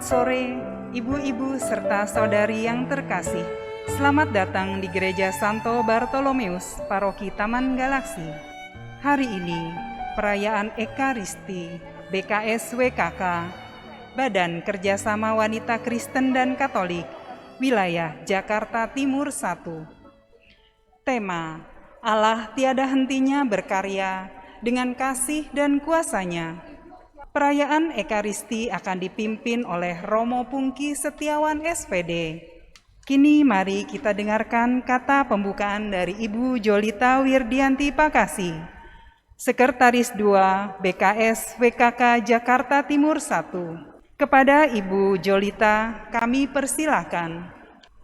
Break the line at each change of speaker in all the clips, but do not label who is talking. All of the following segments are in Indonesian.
Selamat sore, ibu-ibu serta saudari yang terkasih. Selamat datang di Gereja Santo Bartolomeus, Paroki Taman Galaksi. Hari ini, perayaan Ekaristi BKS WKK, Badan Kerjasama Wanita Kristen dan Katolik, Wilayah Jakarta Timur 1. Tema, Allah tiada hentinya berkarya dengan kasih dan kuasa-Nya. Perayaan Ekaristi akan dipimpin oleh Romo Pungki Setiawan SPD. Kini mari kita dengarkan kata pembukaan dari Ibu Jolita Wirdianti Pakasi, Sekretaris 2 BKS WKK Jakarta Timur 1. Kepada Ibu Jolita kami persilahkan.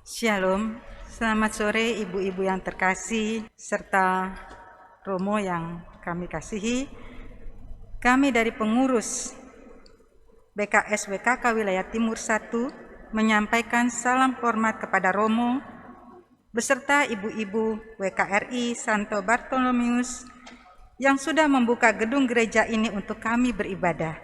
Shalom, selamat sore ibu-ibu yang terkasih serta Romo yang kami kasihi. Kami dari pengurus BKS WKK Wilayah Timur 1 menyampaikan salam hormat kepada Romo beserta ibu-ibu WKRI Santo Bartolomeus yang sudah membuka gedung gereja ini untuk kami beribadah.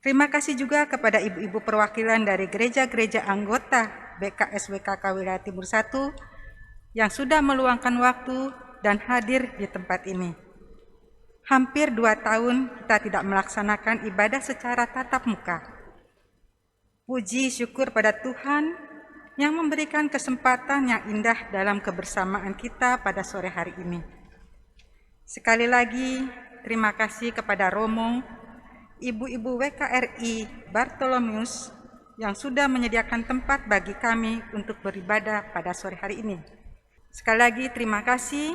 Terima kasih juga kepada ibu-ibu perwakilan dari gereja-gereja anggota BKS WKK Wilayah Timur 1 yang sudah meluangkan waktu dan hadir di tempat ini. Hampir 2 tahun kita tidak melaksanakan ibadah secara tatap muka. Puji syukur pada Tuhan yang memberikan kesempatan yang indah dalam kebersamaan kita pada sore hari ini. Sekali lagi, terima kasih kepada Romo, ibu-ibu WKRI Bartolomeus yang sudah menyediakan tempat bagi kami untuk beribadah pada sore hari ini. Sekali lagi, terima kasih.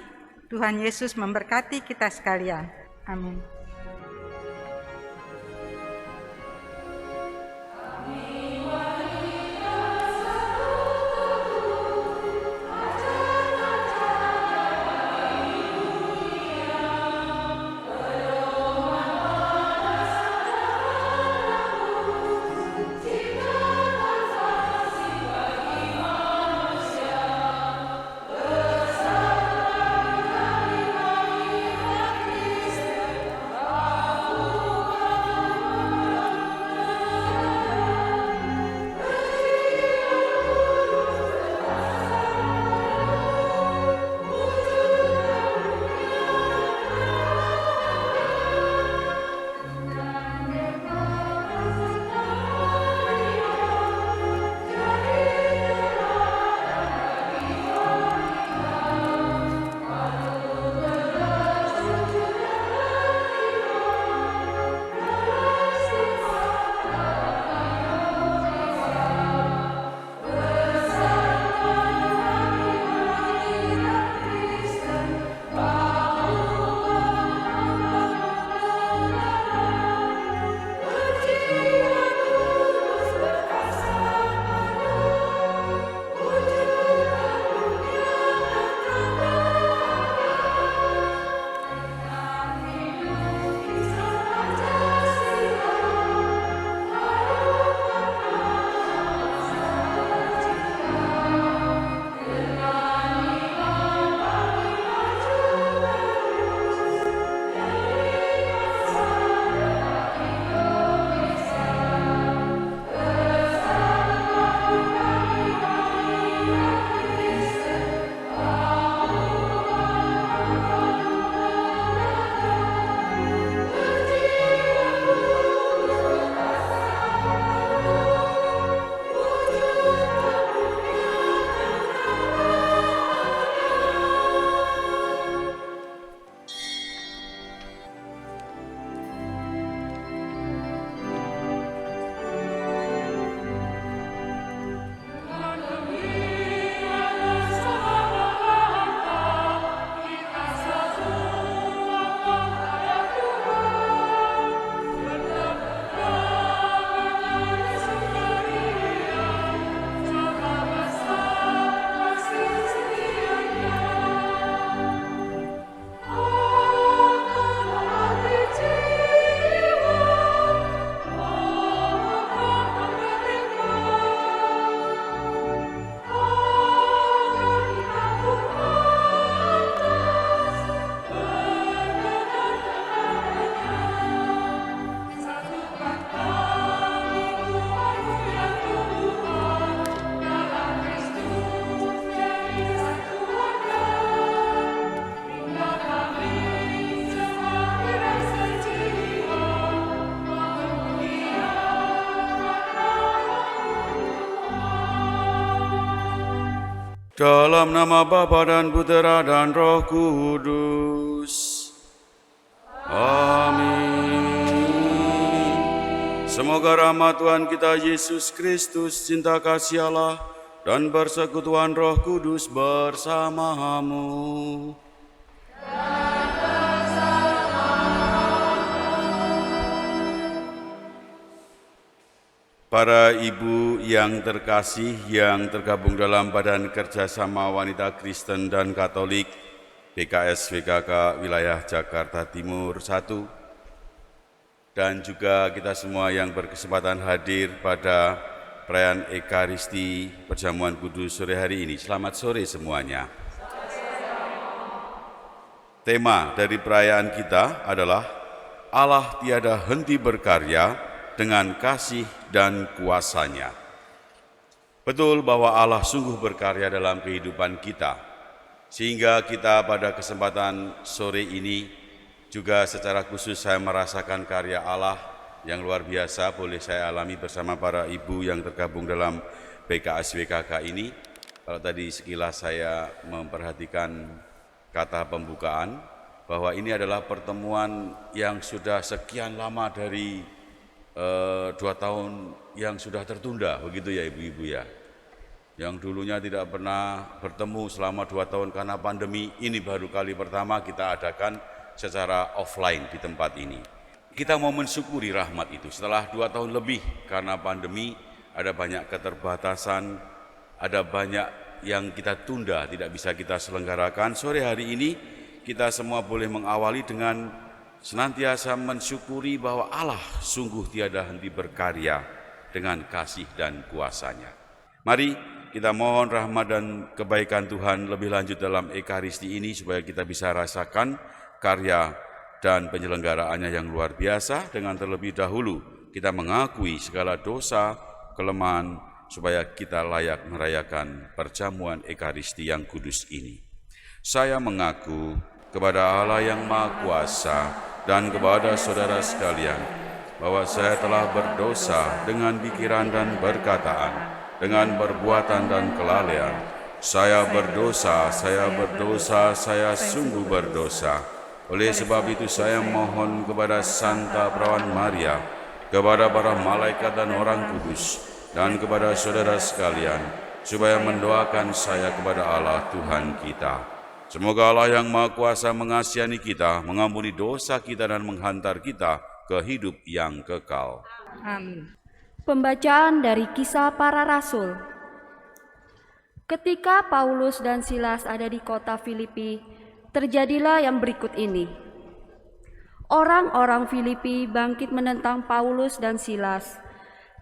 Tuhan Yesus memberkati kita sekalian. Amin.
Dalam nama Bapa dan Putera dan Roh Kudus. Amin. Semoga rahmat Tuhan kita Yesus Kristus, cinta kasih Allah, dan persekutuan Roh Kudus bersamamu. Para ibu yang terkasih yang tergabung dalam Badan Kerjasama Wanita Kristen dan Katolik PKS WKK Wilayah Jakarta Timur 1, dan juga kita semua yang berkesempatan hadir pada perayaan Ekaristi Perjamuan Kudus sore hari ini. Selamat sore semuanya. Tema dari perayaan kita adalah Allah tiada henti berkarya dengan kasih dan kuasa-Nya. Betul bahwa Allah sungguh berkarya dalam kehidupan kita, sehingga kita pada kesempatan sore ini juga secara khusus saya merasakan karya Allah yang luar biasa boleh saya alami bersama para ibu yang tergabung dalam PKS WKK ini. Kalau tadi sekilas saya memperhatikan kata pembukaan, bahwa ini adalah pertemuan yang sudah sekian lama dari 2 tahun yang sudah tertunda, begitu ya ibu-ibu ya. Yang dulunya tidak pernah bertemu selama 2 tahun karena pandemi, ini baru kali pertama kita adakan secara offline di tempat ini. Kita mau mensyukuri rahmat itu setelah 2 tahun lebih karena pandemi, ada banyak keterbatasan, ada banyak yang kita tunda, tidak bisa kita selenggarakan. Sore hari ini kita semua boleh mengawali dengan senantiasa mensyukuri bahwa Allah sungguh tiada henti berkarya dengan kasih dan kuasa-Nya. Mari kita mohon rahmat dan kebaikan Tuhan lebih lanjut dalam Ekaristi ini supaya kita bisa rasakan karya dan penyelenggaraannya yang luar biasa. Dengan terlebih dahulu kita mengakui segala dosa, kelemahan supaya kita layak merayakan perjamuan Ekaristi yang kudus ini. Saya mengaku kepada Allah yang Maha Kuasa dan kepada saudara sekalian, bahwa saya telah berdosa dengan pikiran dan perkataan, dengan perbuatan dan kelalaian. Saya berdosa, saya sungguh berdosa. Oleh sebab itu saya mohon kepada Santa Perawan Maria, kepada para malaikat dan orang kudus, dan kepada saudara sekalian, supaya mendoakan saya kepada Allah Tuhan kita. Semoga Allah yang Maha Kuasa mengasihani kita, mengampuni dosa kita dan menghantar kita ke hidup yang kekal.
Amin.
Pembacaan dari Kisah Para Rasul. Ketika Paulus dan Silas ada di kota Filipi, terjadilah yang berikut ini. Orang-orang Filipi bangkit menentang Paulus dan Silas.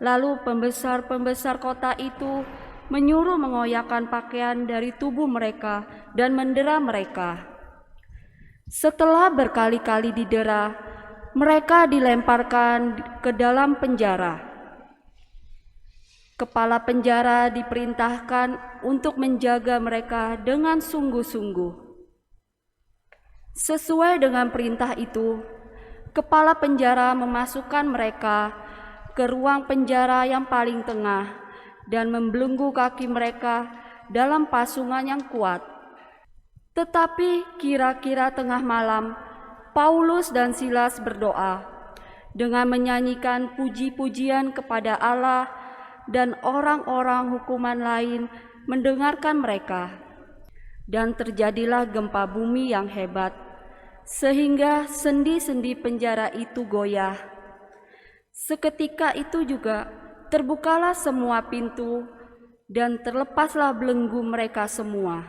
Lalu pembesar-pembesar kota itu menyuruh mengoyakkan pakaian dari tubuh mereka dan mendera mereka. Setelah berkali-kali didera, mereka dilemparkan ke dalam penjara. Kepala penjara diperintahkan untuk menjaga mereka dengan sungguh-sungguh. Sesuai dengan perintah itu, kepala penjara memasukkan mereka ke ruang penjara yang paling tengah dan membelenggu kaki mereka dalam pasungan yang kuat. Tetapi kira-kira tengah malam, Paulus dan Silas berdoa dengan menyanyikan puji-pujian kepada Allah, dan orang-orang hukuman lain mendengarkan mereka. Dan terjadilah gempa bumi yang hebat, sehingga sendi-sendi penjara itu goyah. Seketika itu juga terbukalah semua pintu dan terlepaslah belenggu mereka semua.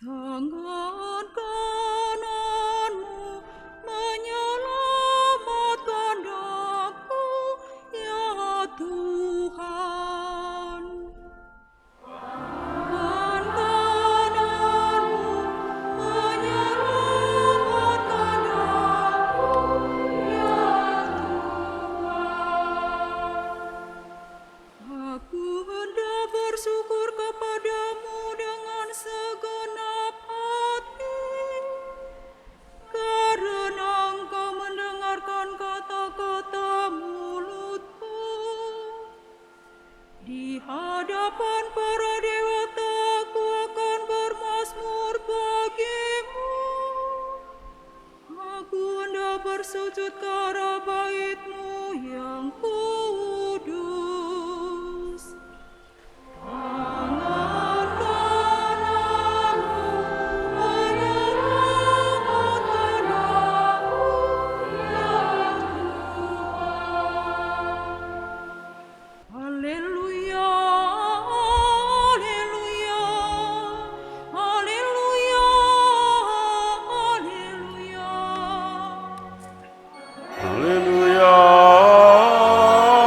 Tangan kananmu menyelamatkan aku, ya Tuhan. Tangan kananmu menyelamatkan aku, ya Tuhan. Aku hendak bersyukur kepadamu dengan segenap hati. perkara bait-Mu yang kudus. Tangan kananmu menyerahkan aku yang Tuhan. Haleluya, haleluya, haleluya, haleluya.
Haleluya,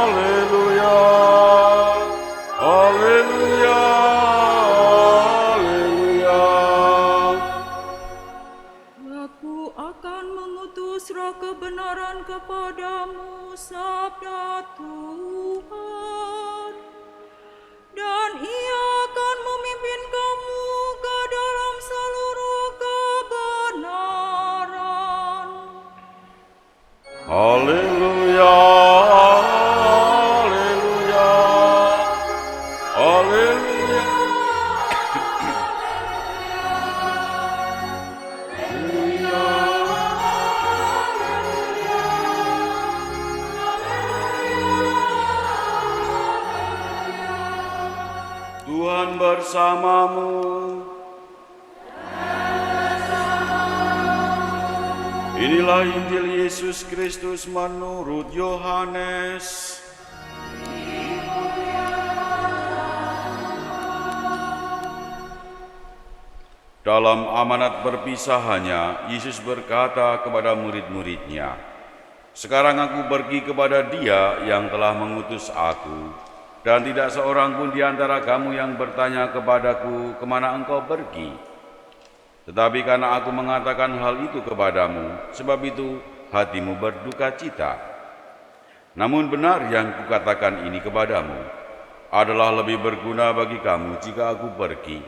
haleluya, haleluya, haleluya.
Aku akan mengutus roh kebenaran kepadamu, sabda Tuhan. Dan ia akan memimpin kamu ke dalam seluruh kebenaran.
Haleluya, haleluya, haleluya. Tuhan bersamamu. Inilah Injil Yesus Kristus menurut Yohanes. Dalam amanat perpisahannya, Yesus berkata kepada murid-muridnya, "Sekarang aku pergi kepada Dia yang telah mengutus aku, dan tidak seorang pun di antara kamu yang bertanya kepadaku, kemana engkau pergi? Tetapi karena aku mengatakan hal itu kepadamu, sebab itu hatimu berduka cita. Namun benar yang kukatakan ini kepadamu, adalah lebih berguna bagi kamu jika aku pergi.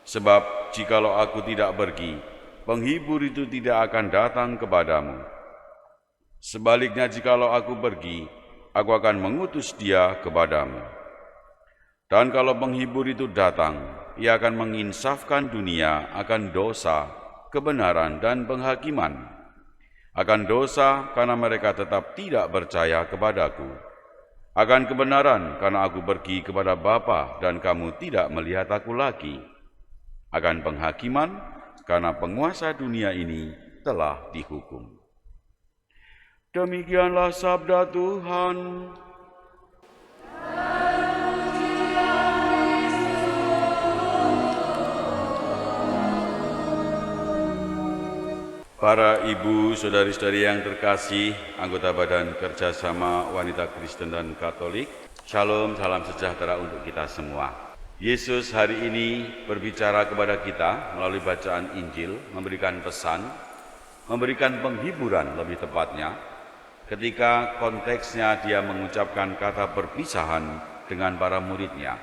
Sebab jikalau aku tidak pergi, penghibur itu tidak akan datang kepadamu. Sebaliknya jikalau aku pergi, aku akan mengutus Dia kepadamu. Dan kalau penghibur itu datang, Ia akan menginsafkan dunia akan dosa, kebenaran, dan penghakiman. Akan dosa karena mereka tetap tidak percaya kepadaku. Akan kebenaran karena aku pergi kepada Bapa dan kamu tidak melihat aku lagi. Akan penghakiman karena penguasa dunia ini telah dihukum." Demikianlah sabda Tuhan. Para ibu, saudari-saudari yang terkasih, anggota Badan Kerjasama Wanita Kristen dan Katolik, Shalom, salam sejahtera untuk kita semua. Yesus hari ini berbicara kepada kita melalui bacaan Injil, memberikan pesan, memberikan penghiburan lebih tepatnya, ketika konteksnya Dia mengucapkan kata perpisahan dengan para muridnya.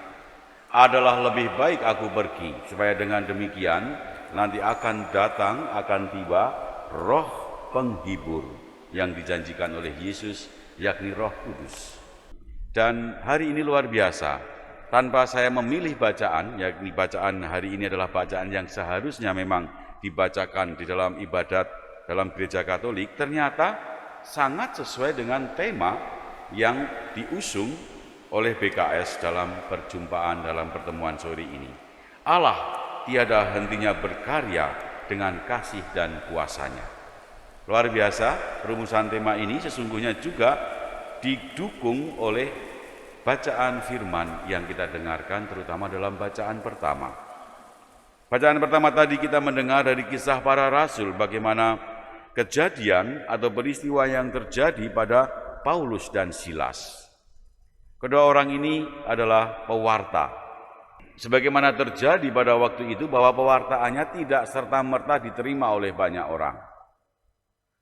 Adalah lebih baik aku pergi, supaya dengan demikian nanti akan datang, akan tiba Roh penghibur yang dijanjikan oleh Yesus, yakni Roh Kudus. Dan hari ini luar biasa, tanpa saya memilih bacaan, yakni bacaan hari ini adalah bacaan yang seharusnya memang dibacakan di dalam ibadat dalam gereja Katolik, ternyata sangat sesuai dengan tema yang diusung oleh BKS dalam perjumpaan dalam pertemuan sore ini. Allah tiada hentinya berkarya dengan kasih dan kuasanya. Luar biasa, rumusan tema ini sesungguhnya juga didukung oleh bacaan firman yang kita dengarkan, terutama dalam bacaan pertama. Bacaan pertama tadi kita mendengar dari kisah para rasul, bagaimana kejadian atau peristiwa yang terjadi pada Paulus dan Silas. Kedua orang ini adalah pewarta. Sebagaimana terjadi pada waktu itu bahwa pewartaannya tidak serta-merta diterima oleh banyak orang.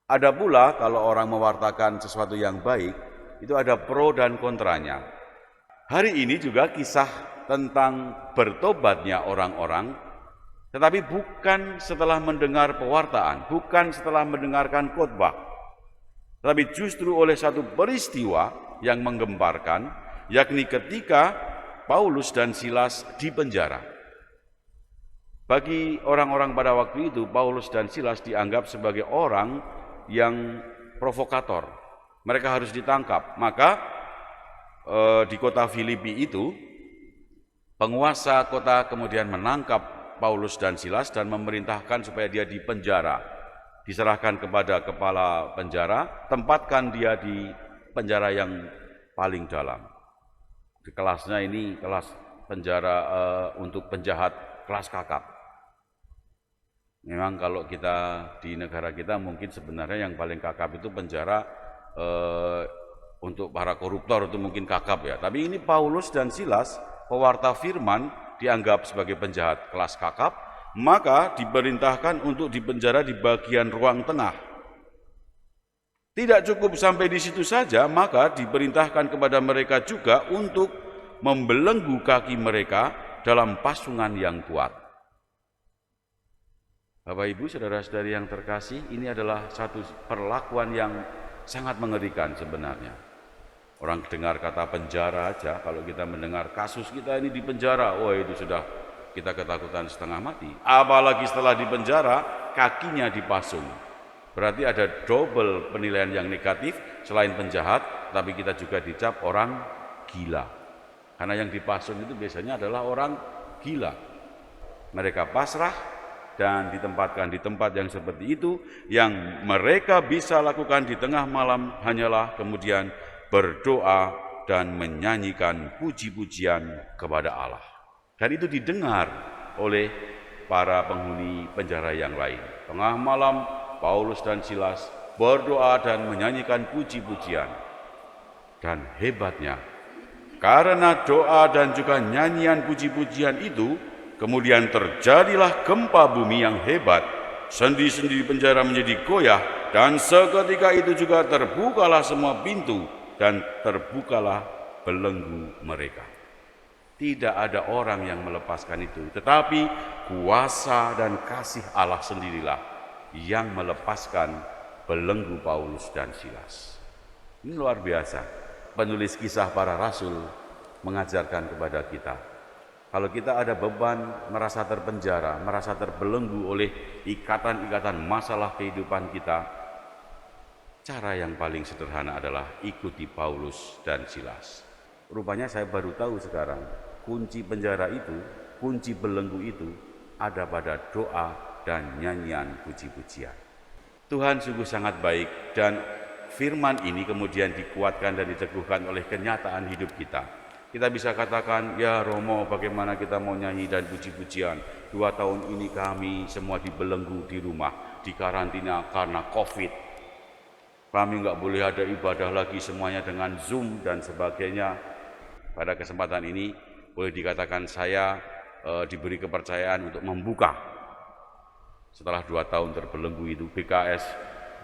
Ada pula kalau orang mewartakan sesuatu yang baik, itu ada pro dan kontranya. Hari ini juga kisah tentang bertobatnya orang-orang, tetapi bukan setelah mendengar pewartaan, bukan setelah mendengarkan khotbah, tetapi justru oleh satu peristiwa yang menggemparkan, yakni ketika Paulus dan Silas dipenjara. Bagi orang-orang pada waktu itu, Paulus dan Silas dianggap sebagai orang yang provokator. Mereka harus ditangkap. Maka di kota Filipi itu, penguasa kota kemudian menangkap Paulus dan Silas dan memerintahkan supaya dia dipenjara. Diserahkan kepada kepala penjara, tempatkan dia di penjara yang paling dalam. Di kelasnya ini kelas penjara untuk penjahat kelas kakap. Memang kalau kita di negara kita mungkin sebenarnya yang paling kakap itu penjara untuk para koruptor itu mungkin kakap ya. Tapi ini Paulus dan Silas, pewarta firman, dianggap sebagai penjahat kelas kakap, maka diperintahkan untuk dipenjara di bagian ruang tengah. Tidak cukup sampai di situ saja, maka diperintahkan kepada mereka juga untuk membelenggu kaki mereka dalam pasungan yang kuat. Bapak Ibu, saudara-saudari yang terkasih, ini adalah satu perlakuan yang sangat mengerikan sebenarnya. Orang dengar kata penjara aja, kalau kita mendengar kasus kita ini di penjara, itu sudah kita ketakutan setengah mati. Apalagi setelah di penjara, kakinya dipasung. Berarti ada double penilaian yang negatif, selain penjahat, tapi kita juga dicap orang gila. Karena yang dipasung itu biasanya adalah orang gila. Mereka pasrah dan ditempatkan di tempat yang seperti itu, yang mereka bisa lakukan di tengah malam hanyalah kemudian berdoa dan menyanyikan puji-pujian kepada Allah. Dan itu didengar oleh para penghuni penjara yang lain. Tengah malam Paulus dan Silas berdoa dan menyanyikan puji-pujian. Dan hebatnya, karena doa dan juga nyanyian puji-pujian itu, kemudian terjadilah gempa bumi yang hebat. Sendi-sendi penjara menjadi goyah, dan seketika itu juga terbukalah semua pintu dan terbukalah belenggu mereka. Tidak ada orang yang melepaskan itu, tetapi kuasa dan kasih Allah sendirilah yang melepaskan belenggu Paulus dan Silas. Ini luar biasa. Penulis kisah para rasul mengajarkan kepada kita, kalau kita ada beban, merasa terpenjara, merasa terbelenggu oleh ikatan-ikatan masalah kehidupan kita, cara yang paling sederhana adalah ikuti Paulus dan Silas. Rupanya saya baru tahu sekarang, kunci penjara itu, kunci belenggu itu ada pada doa dan nyanyian puji-pujian. Tuhan sungguh sangat baik, dan firman ini kemudian dikuatkan dan diteguhkan oleh kenyataan hidup kita. Kita bisa katakan, ya Romo, bagaimana kita mau nyanyi dan puji-pujian? 2 tahun ini kami semua dibelenggu di rumah, di karantina karena COVID. Kami nggak boleh ada ibadah lagi, semuanya dengan Zoom dan sebagainya. Pada kesempatan ini boleh dikatakan saya diberi kepercayaan untuk membuka. Setelah 2 tahun terbelenggu itu, BKS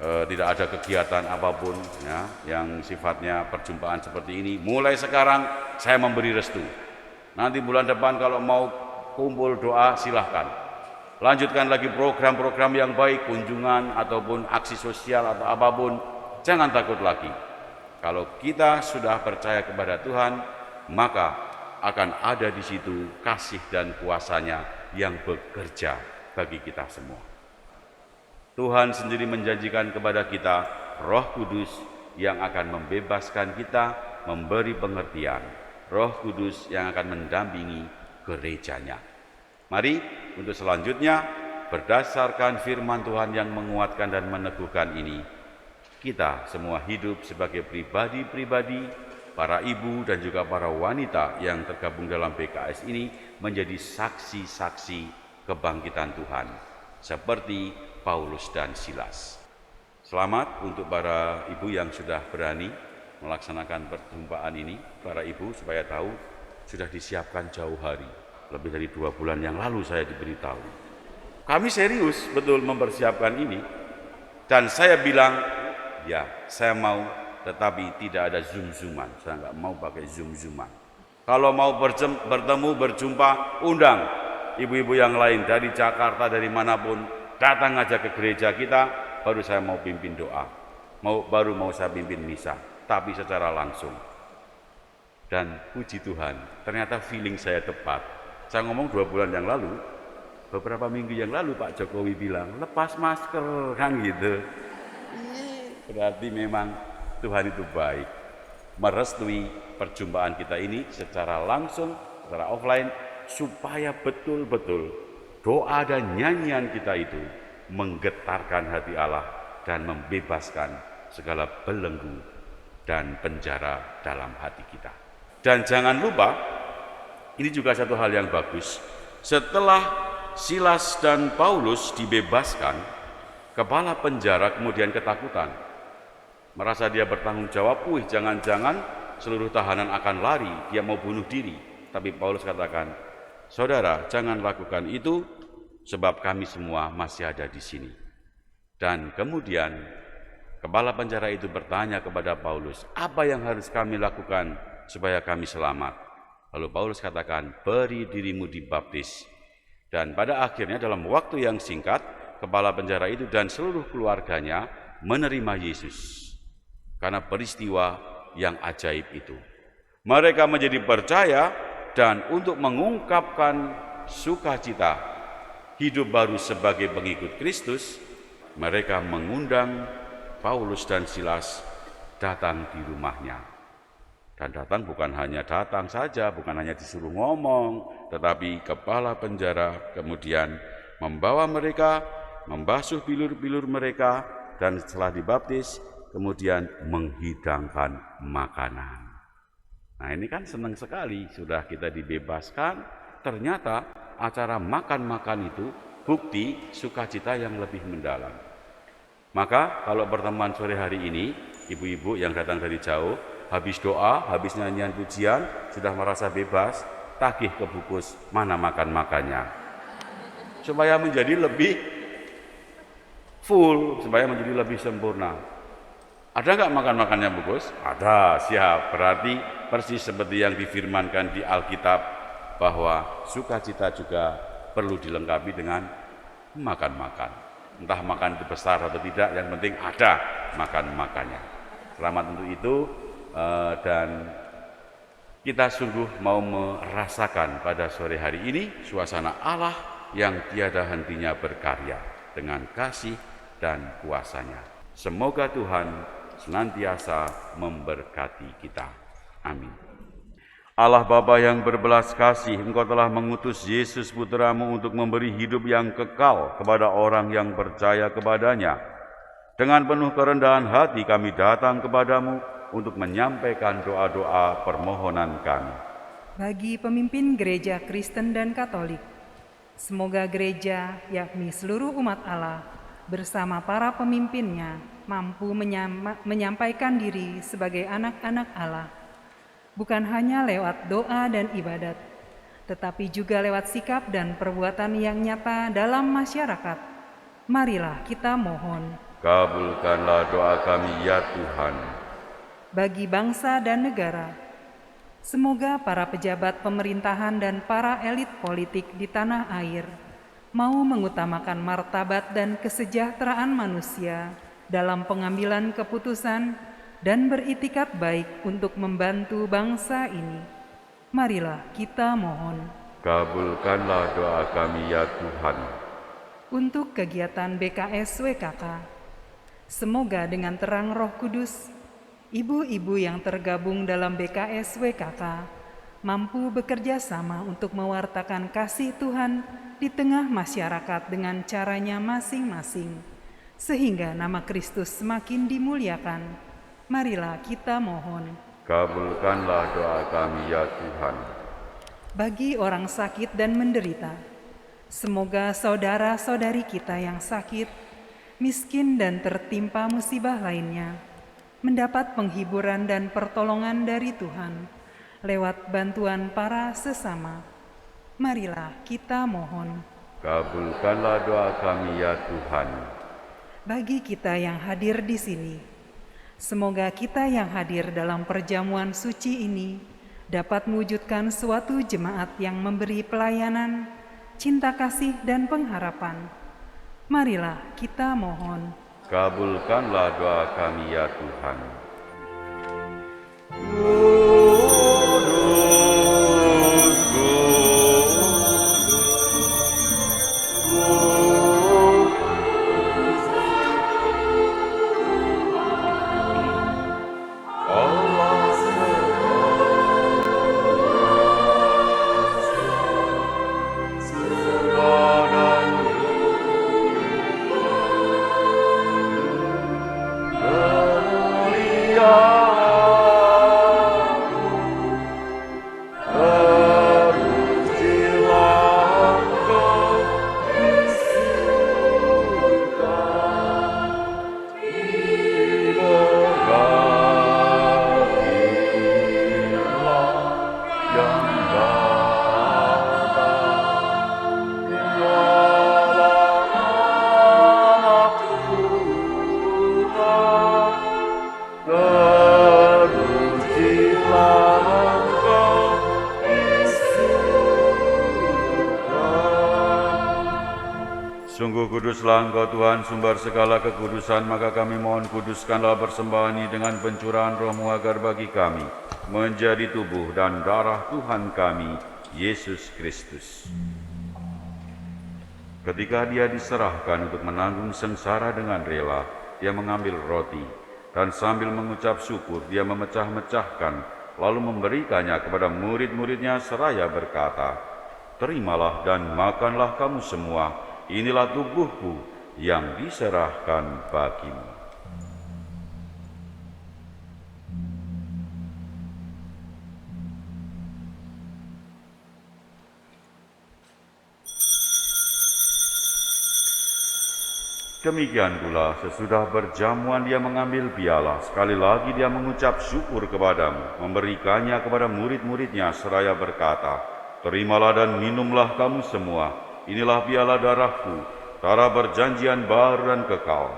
tidak ada kegiatan apapun ya, yang sifatnya perjumpaan seperti ini. Mulai sekarang saya memberi restu. Nanti bulan depan kalau mau kumpul doa silahkan. Lanjutkan lagi program-program yang baik, kunjungan ataupun aksi sosial atau apapun. Jangan takut lagi. Kalau kita sudah percaya kepada Tuhan, maka akan ada di situ kasih dan kuasanya yang bekerja bagi kita semua. Tuhan sendiri menjanjikan kepada kita Roh Kudus yang akan membebaskan kita, memberi pengertian. Roh Kudus yang akan mendampingi gerejanya. Mari untuk selanjutnya, berdasarkan firman Tuhan yang menguatkan dan meneguhkan ini, kita semua hidup sebagai pribadi-pribadi, para ibu dan juga para wanita yang tergabung dalam PKS ini menjadi saksi-saksi kebangkitan Tuhan, seperti Paulus dan Silas. Selamat untuk para ibu yang sudah berani melaksanakan perjumpaan ini. Para ibu supaya tahu, sudah disiapkan jauh hari. Lebih dari 2 bulan yang lalu saya diberitahu. Kami serius betul mempersiapkan ini. Dan saya bilang, ya saya mau, tetapi tidak ada zoom-zooman. Saya nggak mau pakai zoom-zooman. Kalau mau bertemu, berjumpa, undang ibu-ibu yang lain dari Jakarta, dari manapun, datang aja ke gereja kita, baru saya mau pimpin doa. Baru mau saya pimpin misa, tapi secara langsung. Dan puji Tuhan, ternyata feeling saya tepat. Saya ngomong 2 bulan yang lalu, beberapa minggu yang lalu Pak Jokowi bilang, lepas masker, kan gitu. Berarti memang Tuhan itu baik, merestui perjumpaan kita ini secara langsung, secara offline, supaya betul-betul doa dan nyanyian kita itu menggetarkan hati Allah dan membebaskan segala belenggu dan penjara dalam hati kita. Dan jangan lupa, ini juga satu hal yang bagus, setelah Silas dan Paulus dibebaskan, kepala penjara kemudian ketakutan, merasa dia bertanggung jawab, jangan-jangan seluruh tahanan akan lari, dia mau bunuh diri. Tapi Paulus katakan, saudara, jangan lakukan itu, sebab kami semua masih ada di sini. Dan kemudian kepala penjara itu bertanya kepada Paulus, apa yang harus kami lakukan supaya kami selamat? Lalu Paulus katakan, beri dirimu dibaptis. Dan pada akhirnya dalam waktu yang singkat, kepala penjara itu dan seluruh keluarganya menerima Yesus. Karena peristiwa yang ajaib itu, mereka menjadi percaya, dan untuk mengungkapkan sukacita hidup baru sebagai pengikut Kristus, mereka mengundang Paulus dan Silas datang di rumahnya. Dan datang bukan hanya datang saja, bukan hanya disuruh ngomong, tetapi kepala penjara kemudian membawa mereka, membasuh bilur-bilur mereka, dan setelah dibaptis kemudian menghidangkan makanan. Nah, ini kan senang sekali, sudah kita dibebaskan, ternyata acara makan-makan itu bukti sukacita yang lebih mendalam. Maka kalau pertemuan sore hari ini, ibu-ibu yang datang dari jauh, habis doa, habis nyanyian pujian, sudah merasa bebas, tagih ke bukus, mana makan-makannya. Supaya menjadi lebih full, supaya menjadi lebih sempurna. Ada nggak makan-makannya bukus? Ada, siap. Berarti persis seperti yang difirmankan di Alkitab, bahwa sukacita juga perlu dilengkapi dengan makan-makan. Entah makan itu besar atau tidak, yang penting ada makan-makannya. Selamat untuk itu, dan kita sungguh mau merasakan pada sore hari ini suasana Allah yang tiada hentinya berkarya dengan kasih dan kuasa-Nya. Semoga Tuhan senantiasa memberkati kita. Amin. Allah Bapa yang berbelas kasih, Engkau telah mengutus Yesus Putramu untuk memberi hidup yang kekal kepada orang yang percaya kepadanya. Dengan penuh kerendahan hati kami datang kepadamu untuk menyampaikan doa-doa permohonan kami.
Bagi pemimpin gereja Kristen dan Katolik, semoga gereja, yakni seluruh umat Allah, bersama para pemimpinnya mampu menyampaikan diri sebagai anak-anak Allah, bukan hanya lewat doa dan ibadat, tetapi juga lewat sikap dan perbuatan yang nyata dalam masyarakat. Marilah kita mohon.
Kabulkanlah doa kami ya Tuhan.
Bagi bangsa dan negara, semoga para pejabat pemerintahan dan para elit politik di tanah air mau mengutamakan martabat dan kesejahteraan manusia dalam pengambilan keputusan dan beritikat baik untuk membantu bangsa ini. Marilah kita mohon.
Kabulkanlah doa kami ya Tuhan.
Untuk kegiatan BKS WKK, semoga dengan terang Roh Kudus, ibu-ibu yang tergabung dalam BKS WKK mampu bekerja sama untuk mewartakan kasih Tuhan di tengah masyarakat dengan caranya masing-masing, sehingga nama Kristus semakin dimuliakan. Marilah kita mohon.
Kabulkanlah doa kami ya Tuhan.
Bagi orang sakit dan menderita, semoga saudara-saudari kita yang sakit, miskin dan tertimpa musibah lainnya, mendapat penghiburan dan pertolongan dari Tuhan lewat bantuan para sesama. Marilah kita mohon.
Kabulkanlah doa kami ya Tuhan.
Bagi kita yang hadir di sini, semoga kita yang hadir dalam perjamuan suci ini dapat mewujudkan suatu jemaat yang memberi pelayanan, cinta kasih dan pengharapan. Marilah kita mohon.
Kabulkanlah doa kami ya Tuhan. Sungguh kuduslah Engkau Tuhan, sumber segala kekudusan, maka kami mohon kuduskanlah persembahan ini dengan pencurahan Roh-Mu agar bagi kami menjadi tubuh dan darah Tuhan kami, Yesus Kristus. Ketika Dia diserahkan untuk menanggung sengsara dengan rela, Dia mengambil roti, dan sambil mengucap syukur, Dia memecah-mecahkan, lalu memberikannya kepada murid-muridnya seraya berkata, "Terimalah dan makanlah kamu semua, inilah tubuhku yang diserahkan bagimu." Demikian pula sesudah berjamuan Dia mengambil piala, sekali lagi Dia mengucap syukur kepadamu, memberikannya kepada murid-muridnya seraya berkata, "Terimalah dan minumlah kamu semua, inilah piala darahku, darah perjanjian baru dan kekal,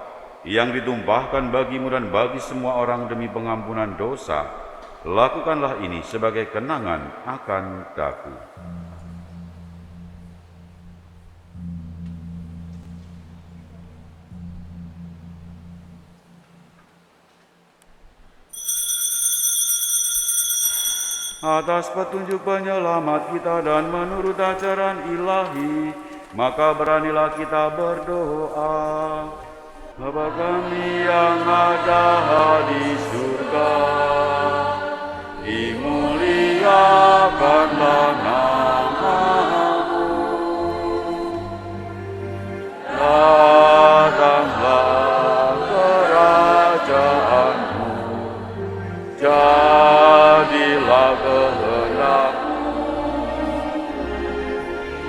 yang ditumpahkan bagimu dan bagi semua orang demi pengampunan dosa. Lakukanlah ini sebagai kenangan akan daku." Atas petunjuk penyelamat kita dan menurut ajaran ilahi, maka beranilah kita berdoa. Bapa kami yang ada di surga, dimuliakanlah nama-Mu. Datanglah kerajaan-Mu, jadilah kehendak-Mu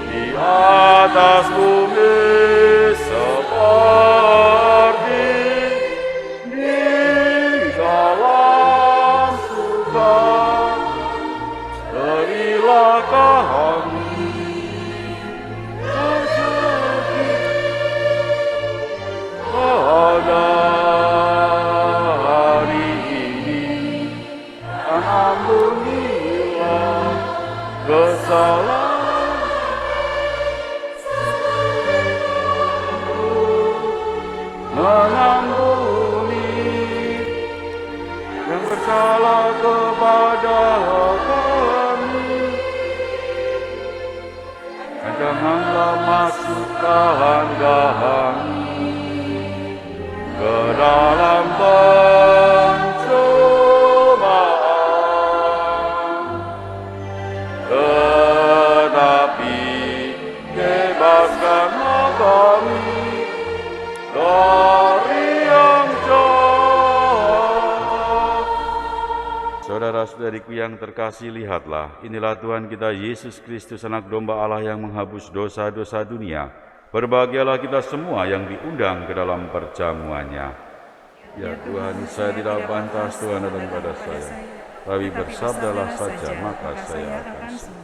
di atas bumi seperti di dalam surga. Berilah kami rezeki pada hari ini, dan ampunilah kesalahan mengampuni yang bersalah kepada kami, dan janganlah masukkan kami ke dalam pencobaan, tetapi bebaskanlah kami dari yang jahat. Saudara-saudariku yang terkasih, lihatlah, inilah Tuhan kita Yesus Kristus, Anak Domba Allah yang menghapus dosa-dosa dunia. Berbahagialah kita semua yang diundang ke dalam perjamuannya. Ya Tuhan, saya tidak pantas Tuhan datang pada saya, tapi bersabdalah saja, maka saya akan sembuh.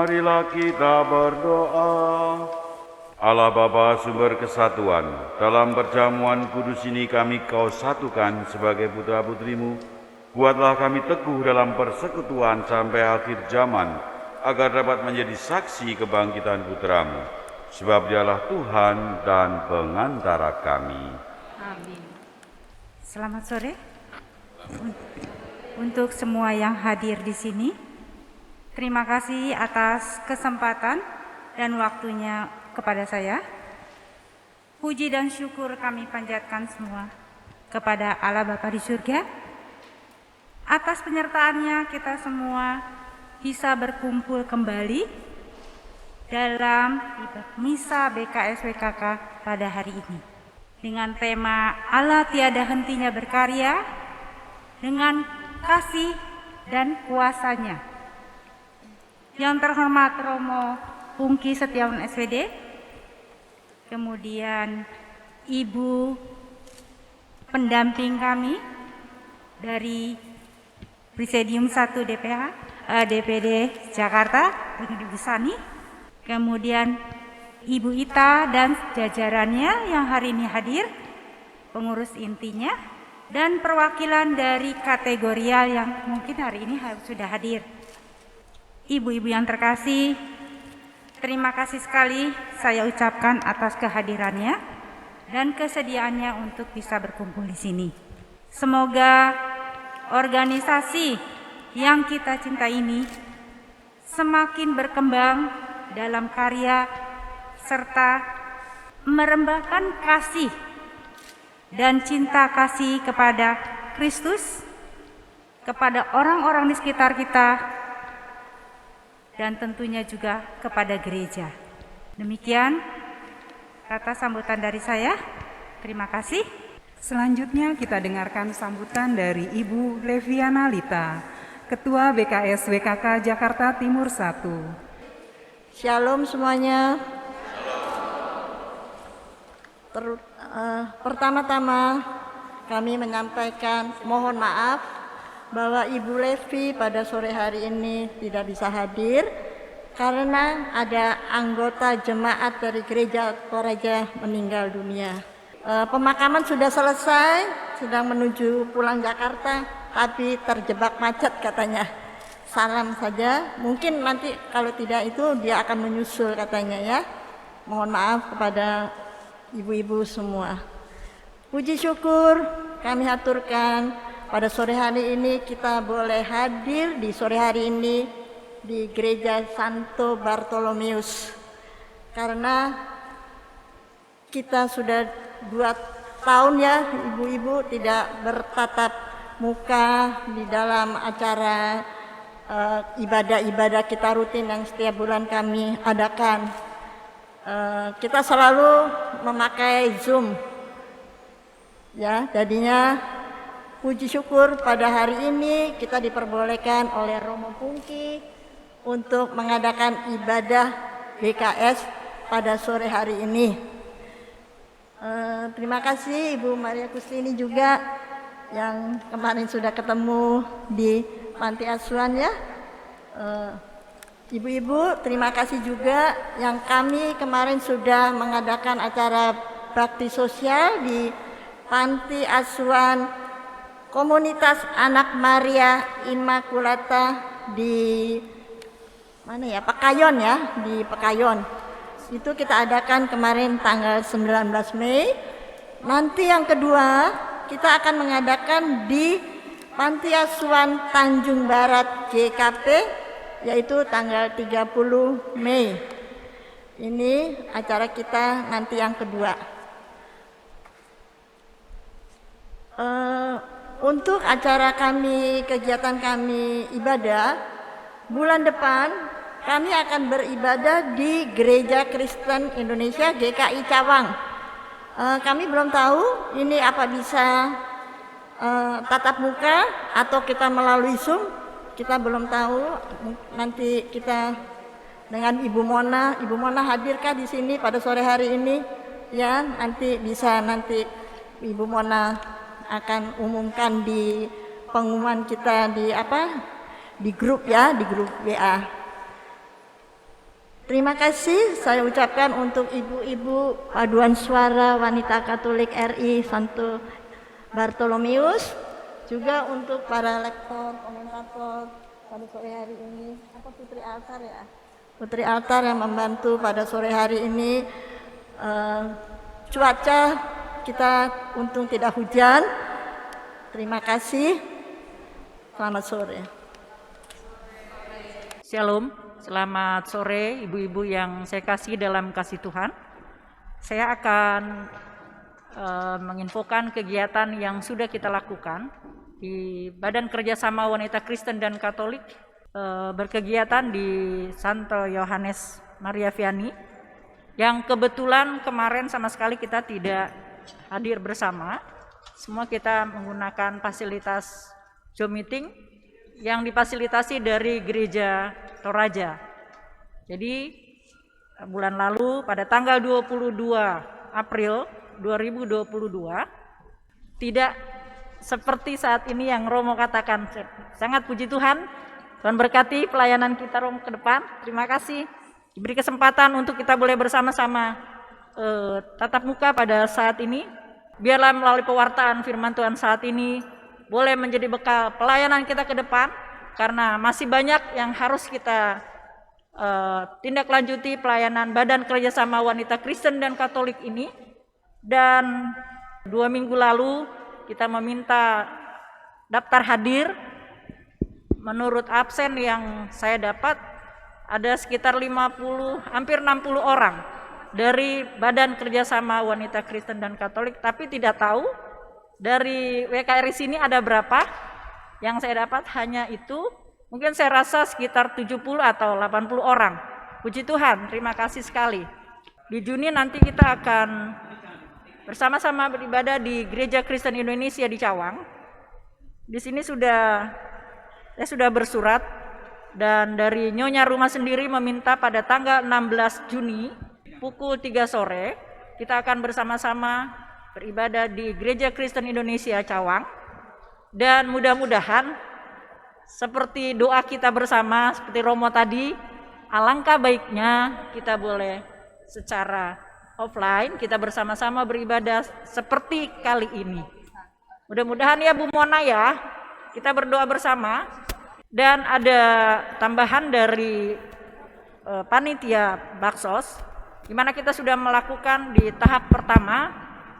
Marilah kita berdoa. Allah Bapa sumber kesatuan, dalam perjamuan kudus ini kami Kau satukan sebagai putra-putrimu. Buatlah kami teguh dalam persekutuan sampai akhir zaman, agar dapat menjadi saksi kebangkitan putramu. Sebab Dialah Tuhan dan pengantara kami.
Amin. Selamat sore untuk semua yang hadir di sini. Terima kasih atas kesempatan dan waktunya kepada saya. Puji dan syukur kami panjatkan semua kepada Allah Bapa di surga. Atas penyertaannya kita semua bisa berkumpul kembali dalam misa BKS-WKK pada hari ini. Dengan tema Allah tiada hentinya berkarya, dengan kasih dan kuasanya. Yang terhormat Romo Pungki Setiawan SPD, kemudian Ibu pendamping kami dari Presidium 1 DPD Jakarta, Ibu Sani, kemudian Ibu Ita dan jajarannya yang hari ini hadir, pengurus intinya, dan perwakilan dari kategorial yang mungkin hari ini sudah hadir. Ibu-ibu yang terkasih, terima kasih sekali saya ucapkan atas kehadirannya dan kesediaannya untuk bisa berkumpul di sini. Semoga organisasi yang kita cintai ini semakin berkembang dalam karya serta merembahkan kasih dan cinta kasih kepada Kristus, kepada orang-orang di sekitar kita, dan tentunya juga kepada gereja. Demikian kata sambutan dari saya. Terima kasih.
Selanjutnya kita dengarkan sambutan dari Ibu Leviana Lita, Ketua BKS WKK Jakarta Timur 1.
Shalom semuanya. Pertama-tama kami menyampaikan mohon maaf bahwa Ibu Levi pada sore hari ini tidak bisa hadir karena ada anggota jemaat dari gereja Toraja meninggal dunia. Pemakaman sudah selesai, sedang menuju pulang Jakarta, tapi terjebak macet katanya. Salam saja, mungkin nanti kalau tidak itu dia akan menyusul katanya ya. Mohon maaf kepada ibu-ibu semua. Puji syukur kami haturkan pada sore hari ini kita boleh hadir di sore hari ini di Gereja Santo Bartolomeus. Karena kita sudah 2 tahun ya ibu-ibu tidak bertatap muka di dalam acara ibadah-ibadah kita rutin yang setiap bulan kami adakan. Kita selalu memakai Zoom. Ya, jadinya puji syukur pada hari ini kita diperbolehkan oleh Romo Pungki untuk mengadakan ibadah BKS pada sore hari ini. Terima kasih Ibu Maria Kustini juga yang kemarin sudah ketemu di Panti Asuhan ya. Ibu-ibu terima kasih juga yang kami kemarin sudah mengadakan acara bakti sosial di Panti Asuhan Komunitas Anak Maria Immaculata di mana ya? Pekayon ya, di Pekayon. Itu kita adakan kemarin tanggal 19 Mei. Nanti yang kedua kita akan mengadakan di Panti Asuhan Tanjung Barat GKP yaitu tanggal 30 Mei. Ini acara kita nanti yang kedua. Untuk acara kami, kegiatan kami ibadah, bulan depan kami akan beribadah di Gereja Kristen Indonesia GKI Cawang. Kami belum tahu ini apa bisa tatap muka atau kita melalui Zoom, kita belum tahu. Nanti kita dengan Ibu Mona hadirkah di sini pada sore hari ini? Ya, nanti bisa Ibu Mona akan umumkan di pengumuman kita di grup ya, di grup WA. Terima kasih saya ucapkan untuk ibu-ibu paduan suara wanita Katolik RI Santo Bartolomeus, juga untuk para lektor, komentator pada sore hari ini, Putri Altar ya, Putri Altar yang membantu pada sore hari ini. Cuaca kita untung tidak hujan. Terima kasih. Selamat sore.
Shalom, selamat sore ibu-ibu yang saya kasih dalam kasih Tuhan. Saya akan menginfokan kegiatan yang sudah kita lakukan di Badan Kerjasama Wanita Kristen dan Katolik, berkegiatan di Santo Yohanes Maria Vianney, yang kebetulan kemarin sama sekali kita tidak hadir bersama. Semua kita menggunakan fasilitas Zoom meeting yang difasilitasi dari Gereja Toraja. Jadi bulan lalu pada tanggal 22 April 2022, tidak seperti saat ini yang Romo katakan. Sangat puji Tuhan, Tuhan berkati pelayanan kita Romo ke depan. Terima kasih diberi kesempatan untuk kita boleh bersama-sama tatap muka pada saat ini. Biarlah melalui pewartaan firman Tuhan saat ini boleh menjadi bekal pelayanan kita ke depan, karena masih banyak yang harus kita tindak lanjuti pelayanan Badan Kerjasama Wanita Kristen dan Katolik ini. Dan 2 minggu lalu kita meminta daftar hadir. Menurut absen yang saya dapat ada sekitar 50, hampir 60 orang dari Badan Kerjasama Wanita Kristen dan Katolik, tapi tidak tahu dari WKRI sini ada berapa. Yang saya dapat hanya itu, mungkin saya rasa sekitar 70 atau 80 orang. Puji Tuhan, terima kasih sekali. Di Juni nanti kita akan bersama-sama beribadah di Gereja Kristen Indonesia di Cawang. Di sini saya sudah bersurat, dan dari Nyonya Rumah sendiri meminta pada tanggal 16 Juni pukul 3 sore kita akan bersama-sama beribadah di Gereja Kristen Indonesia Cawang. Dan mudah-mudahan seperti doa kita bersama, seperti Romo tadi, alangkah baiknya kita boleh secara offline kita bersama-sama beribadah seperti kali ini. Mudah-mudahan ya Bu Mona ya, kita berdoa bersama. Dan ada tambahan dari panitia Baksos, di mana kita sudah melakukan di tahap pertama,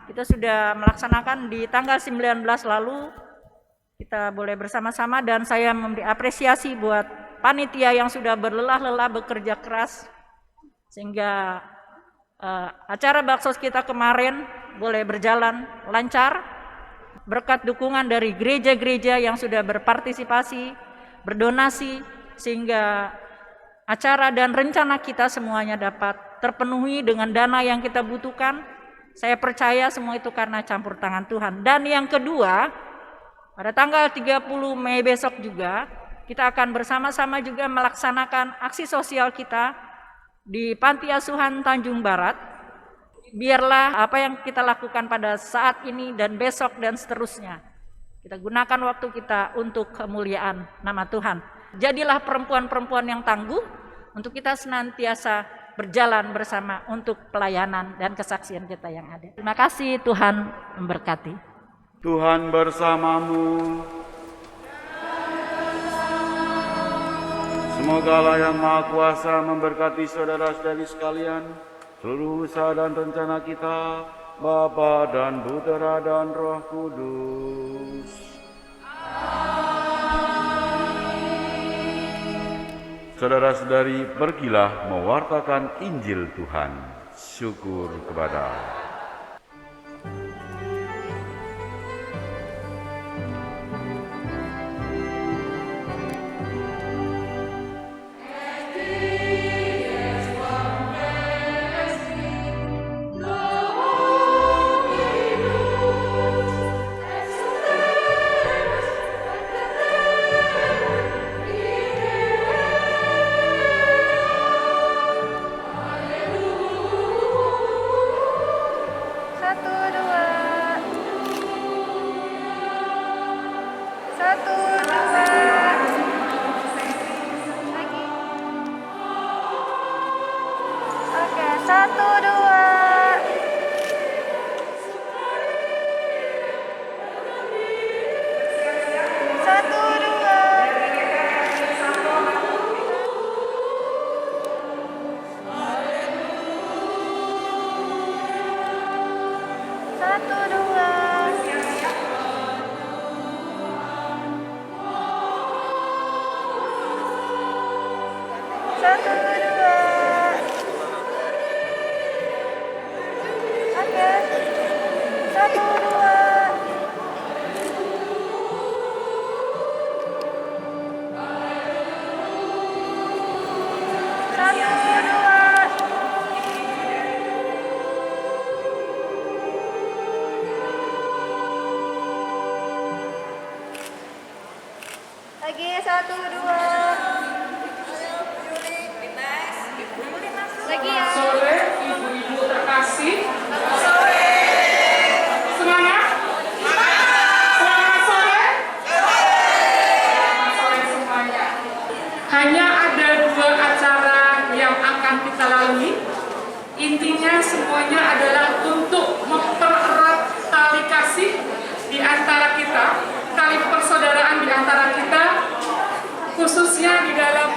kita sudah melaksanakan di tanggal 19 lalu, kita boleh bersama-sama. Dan saya memberi apresiasi buat panitia yang sudah berlelah-lelah bekerja keras, sehingga acara Baksos kita kemarin boleh berjalan lancar berkat dukungan dari gereja-gereja yang sudah berpartisipasi, berdonasi, sehingga acara dan rencana kita semuanya dapat terpenuhi dengan dana yang kita butuhkan. Saya percaya semua itu karena campur tangan Tuhan. Dan yang kedua, pada tanggal 30 Mei besok juga kita akan bersama-sama juga melaksanakan aksi sosial kita di Panti Asuhan Tanjung Barat. Biarlah apa yang kita lakukan pada saat ini dan besok dan seterusnya, kita gunakan waktu kita untuk kemuliaan nama Tuhan. Jadilah perempuan-perempuan yang tangguh untuk kita senantiasa berjalan bersama untuk pelayanan dan kesaksian kita yang ada. Terima kasih, Tuhan memberkati.
Tuhan bersamamu. Semoga Allah yang Maha Kuasa memberkati saudara-saudari sekalian, seluruh usaha dan rencana kita, Bapa dan Putera dan Roh Kudus. Saudara-saudari, pergilah mewartakan Injil Tuhan. Syukur kepada Allah.
1, 2. Lagi ya.
Sore, ibu-ibu terkasih. Semangat? Selamat sore. Selamat sore semuanya. Hanya ada 2 acara yang akan kita lalui. Intinya semuanya adalah untuk mempererat tali kasih di antara kita, tali persaudaraan di antara kita, khususnya di dalam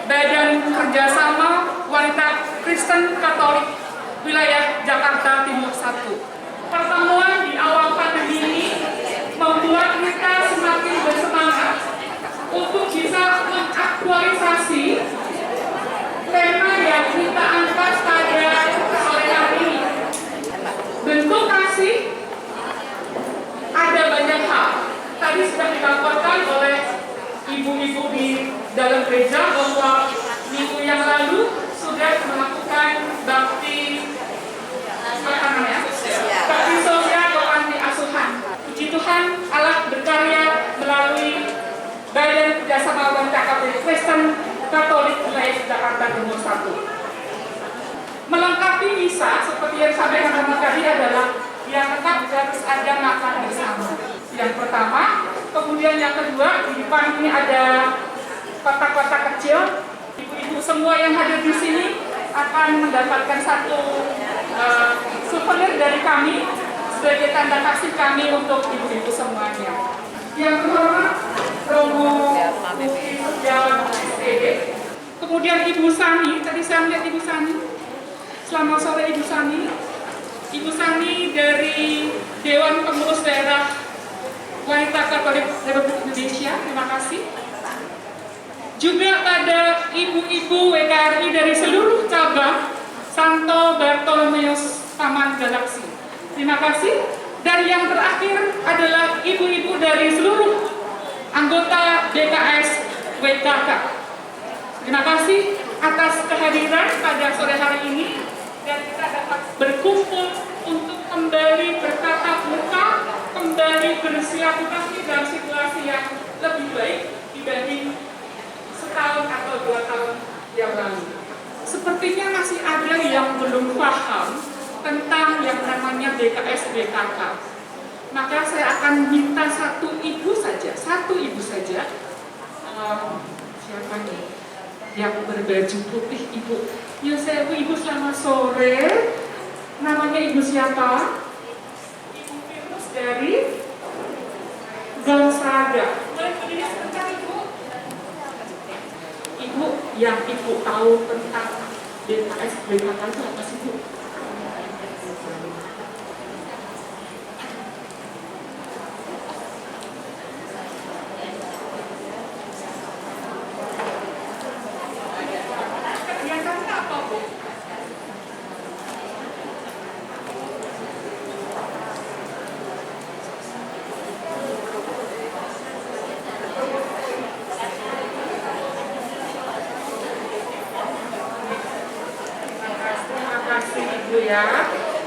Badan Kerjasama Wanita Kristen Katolik Wilayah Jakarta Timur 1. Pertemuan di awal pandemi ini membuat kita semakin bersemangat untuk bisa mengaktualisasi tema yang kita angkat pada sore hari ini. Bentuk kasih ada banyak hal. Tadi sudah dilaporkan oleh ibu-ibu di dalam gereja bahwa minggu yang lalu sudah melakukan bakti bakti sosial atau panti asuhan. Puji Tuhan, Allah berkarya melalui Badan Kerjasama Wanita Kristen Katolik Wilayah Jakarta Timur 1. Melengkapi misa seperti yang disampaikan tadi adalah yang tetap harus ada makan bersama. Yang pertama, kemudian yang kedua, di depan ini ada kotak-kotak kecil. Ibu-ibu semua yang hadir di sini akan mendapatkan satu souvenir dari kami sebagai tanda kasih kami untuk ibu-ibu semuanya. Yang terhormat Romo Bukti Setiawan SPD. Kemudian Ibu Sani, tadi saya melihat Ibu Sani. Selamat sore Ibu Sani. Ibu Sani dari Dewan Pengurus Daerah Wanita Katolik Republik Indonesia, terima kasih. Juga pada ibu-ibu WKRI dari seluruh cabang Santo Bartolomeus Taman Galaksi, terima kasih. Dan yang terakhir adalah ibu-ibu dari seluruh anggota BKS WKK. Terima kasih atas kehadiran pada sore hari ini dan kita dapat berkumpul untuk kembali bertatap muka, kembali bersilaturahmi dalam situasi yang lebih baik dibanding setahun atau 2 tahun yang lalu. Sepertinya masih ada yang belum paham tentang yang namanya BKS BKK. Maka saya akan minta satu ibu saja. Siapa nih? Yang berbaju putih, Ibu. Ya saya Ibu selamat sore. Namanya Ibu siapa? Ibu Firmus dari Gonzaga. Boleh berdiri sebentar Ibu? Ibu, yang Ibu tahu tentang BKS BKK itu apa sih Bu?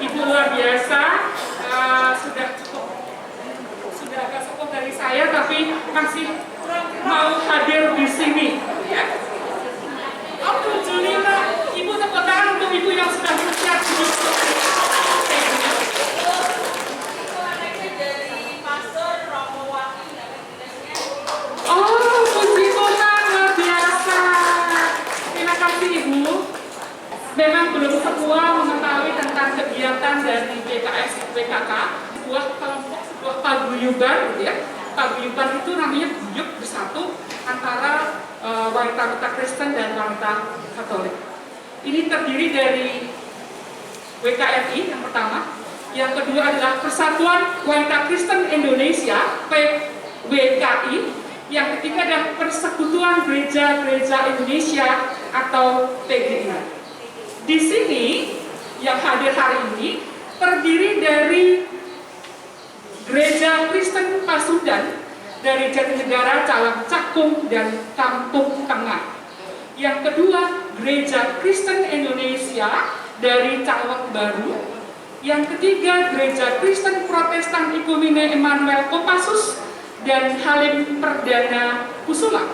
Ibu luar biasa, sudah agak cukup dari saya, tapi masih mau hadir di sini. Ya. Oh, 75, Ibu tepuk tangan untuk Ibu yang sudah bersiap. Oh, puji Tuhan, luar biasa. Terima kasih Ibu. Memang belum semua mengetahui tentang kegiatan dari BKS PKK, sebuah kelompok, sebuah paguyuban, ya. Paguyuban itu namanya guyub bersatu antara wanita-wanita Kristen dan wanita Katolik. Ini terdiri dari WKRI yang pertama, yang kedua adalah Persatuan Wanita Kristen Indonesia (PWKI), yang ketiga adalah Persekutuan Gereja-Gereja Indonesia atau PGI. Di sini yang hadir hari ini terdiri dari Gereja Kristen Pasundan dari Jatinegara, Cakung, dan Kampung Tengah. Yang kedua, Gereja Kristen Indonesia dari Cawang Baru. Yang ketiga, Gereja Kristen Protestan Ikumene Emmanuel Kopassus dan Halim Perdana Kusuma.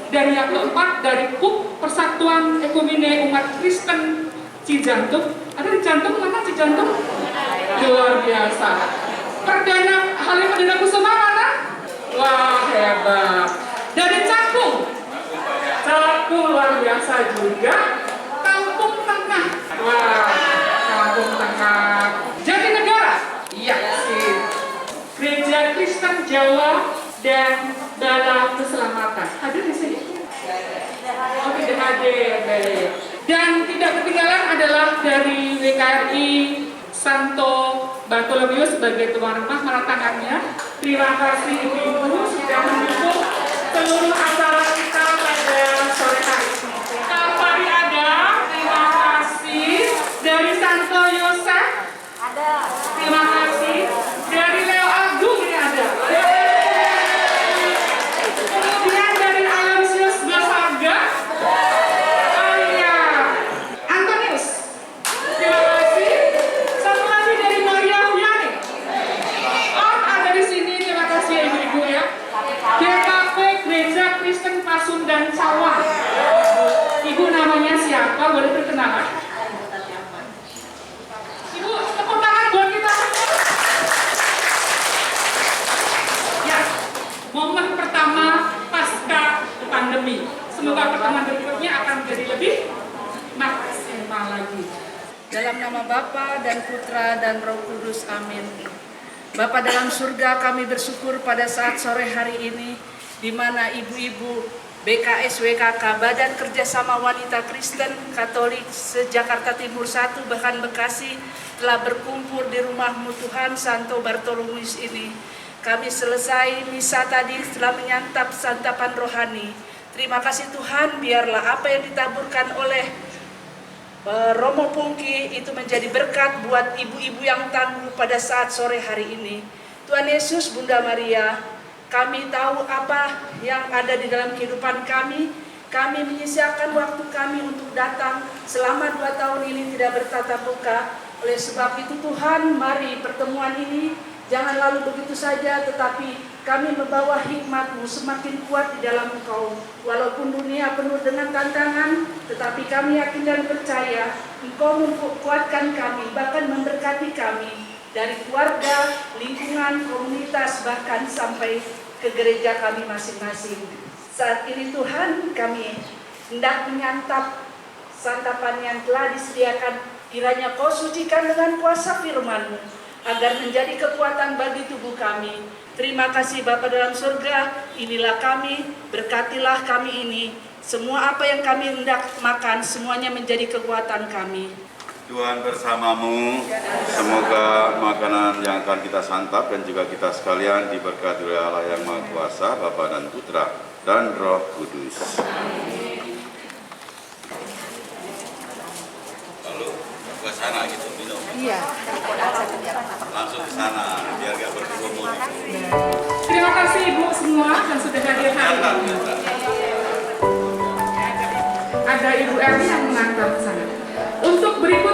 Dan yang keempat dari PUK Persatuan Ekumene Umat Kristen Cijantung. Ada di Jantung, mana Cijantung? Luar biasa. Perdana Halim Perdana Kusuma mana? Wah, hebat. Dari Cakung. Cakung luar biasa juga. Kampung Tengah. Wah, Kampung Tengah. Jatinegara. Iya sih. Gereja Kristen Jawa dan Bala Keselamatan. Hadir di sini? Oh, tidak hadir. Baik. Dan tidak ketinggalan adalah dari WKRI Santo Bartolomeus sebagai tuan rumah tangannya. Terima kasih Ibu-Ibu sudah mendukung seluruh acara kita pada sore hari ini. Kafari ada, terima kasih. Dari Santo Yosef ada. Terima kasih. Dari Leo Agung ini ada. Kemudian dari Alonsius Basaga. Oh iya. Antonius. Terima kasih. Satu lagi dari Maria Huyani. Oh, ada di sini. Terima kasih ya Ibu-Ibu ya. GKP Gereja Kristen Pasundan Cawang. Ibu namanya siapa? Boleh perkenalan? Ibu, tepuk tangan buat kita semua. Ya, momen pertama pasca pandemi. Semoga pertemuan berikutnya akan menjadi lebih maksimal lagi.
Dalam nama Bapa dan Putra dan Roh Kudus, amin. Bapa dalam surga, kami bersyukur pada saat sore hari ini, di mana ibu-ibu BKS WKK, Badan Kerjasama Wanita Kristen Katolik se-Jakarta Timur 1, bahkan Bekasi, telah berkumpul di rumahmu Tuhan Santo Bartolomeus ini. Kami selesai misa tadi setelah menyantap santapan rohani. Terima kasih Tuhan, biarlah apa yang ditaburkan oleh Romo Pungki itu menjadi berkat buat ibu-ibu yang tangguh pada saat sore hari ini. Tuhan Yesus, Bunda Maria, kami tahu apa yang ada di dalam kehidupan kami. Kami menyisiakan waktu kami untuk datang selama 2 tahun ini tidak bertatap muka. Oleh sebab itu Tuhan, mari pertemuan ini jangan lalu begitu saja, tetapi kami membawa hikmat-Mu semakin kuat di dalam Engkau. Walaupun dunia penuh dengan tantangan, tetapi kami yakin dan percaya Engkau memkuatkan kami, bahkan memberkati kami dari keluarga, lingkungan, komunitas, bahkan sampai ke gereja kami masing-masing. Saat ini Tuhan, kami hendak menyantap santapan yang telah disediakan. Kiranya Kau sucikan dengan kuasa firman-Mu, agar menjadi kekuatan bagi tubuh kami. Terima kasih Bapa dalam surga, inilah kami, berkatilah kami ini. Semua apa yang kami hendak makan, semuanya menjadi kekuatan kami.
Tuhan bersamamu, semoga makanan yang akan kita santap dan juga kita sekalian diberkati oleh Allah yang Maha Kuasa, Bapa dan Putra dan Roh Kudus. Lalu ke sana gitu minum. Iya. Langsung ke sana biar gak berkerumun.
Terima kasih Ibu semua yang sudah hadir hari ini. Ada Ibu Erni yang mengantar ke sana. Untuk berikut